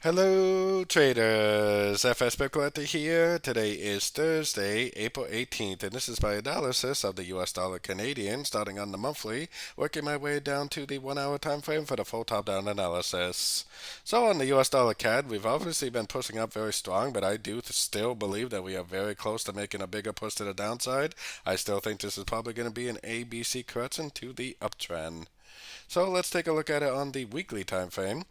Hello traders, FX Pip Collector here. Today is Thursday, April 18th, and this is my analysis of the US dollar Canadian starting on the monthly, working my way down to the 1 hour time frame for the full top-down analysis. So on the US dollar CAD, we've obviously been pushing up very strong, but I do still believe that we are very close to making a bigger push to the downside. I still think this is probably going to be an ABC correction to the uptrend. So let's take a look at it on the weekly time frame.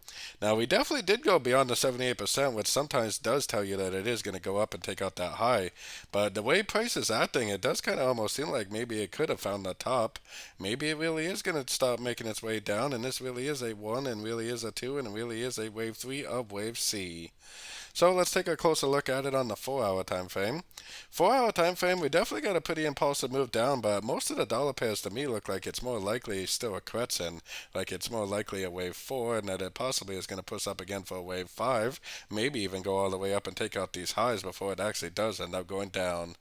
Now we definitely did go beyond the 78%, which sometimes does tell you that it is going to go up and take out that high. But the way price is acting, it does kind of almost seem like maybe it could have found the top. Maybe it really is going to start making its way down, and this really is a 1 and really is a 2 and really is a wave 3 of wave C. So let's take a closer look at it on the 4 hour time frame. 4 hour time frame, we definitely got a pretty impulsive move down, but most of the dollar pairs to me look like it's more likely still a correction, like it's more likely a wave 4 and that it possibly is going to push up again for a wave 5, maybe even go all the way up and take out these highs before it actually does end up going down.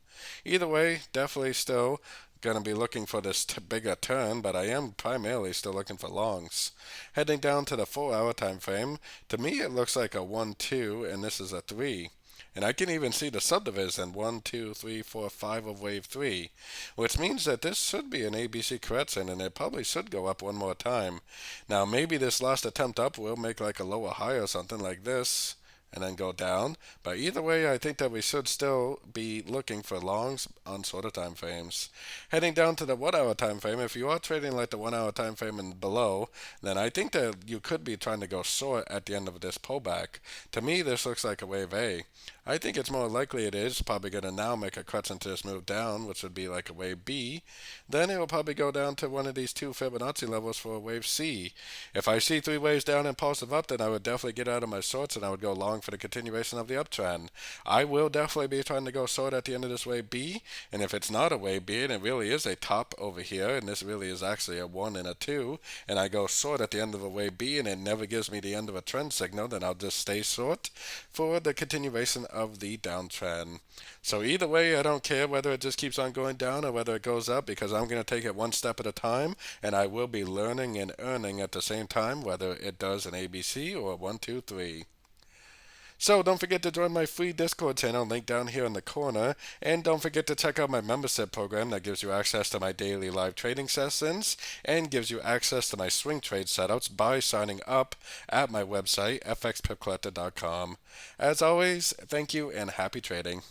Either way, definitely still going to be looking for this bigger turn, but I am primarily still looking for longs. Heading down to the 4 hour time frame, to me it looks like a 1, 2, and this is a 3. And I can even see the subdivision 1, 2, 3, 4, 5 of wave 3, which means that this should be an ABC correction and it probably should go up one more time. Now maybe this last attempt up will make like a lower high or something like this and then go down. But either way, I think that we should still be looking for longs on shorter time frames. Heading down to the 1 hour time frame, if you are trading like the 1 hour time frame and below, then I think that you could be trying to go short at the end of this pullback. To me, this looks like a wave A. I think it's more likely it is probably going to now make a correction to this move down, which would be like a wave B. Then it will probably go down to one of these two Fibonacci levels for a wave C. If I see three waves down and impulsive up, then I would definitely get out of my shorts and I would go long for the continuation of the uptrend. I will definitely be trying to go short at the end of this wave B, and if it's not a wave B and it really is a top over here, and this really is actually a 1 and a 2, and I go short at the end of a wave B and it never gives me the end of a trend signal, then I'll just stay short for the continuation of the downtrend. So either way, I don't care whether it just keeps on going down or whether it goes up, because I'm going to take it one step at a time, and I will be learning and earning at the same time, whether it does an ABC or a 1, 2, 3. So don't forget to join my free Discord channel, link down here in the corner, and don't forget to check out my membership program that gives you access to my daily live trading sessions and gives you access to my swing trade setups by signing up at my website, fxpipcollector.com. As always, thank you and happy trading.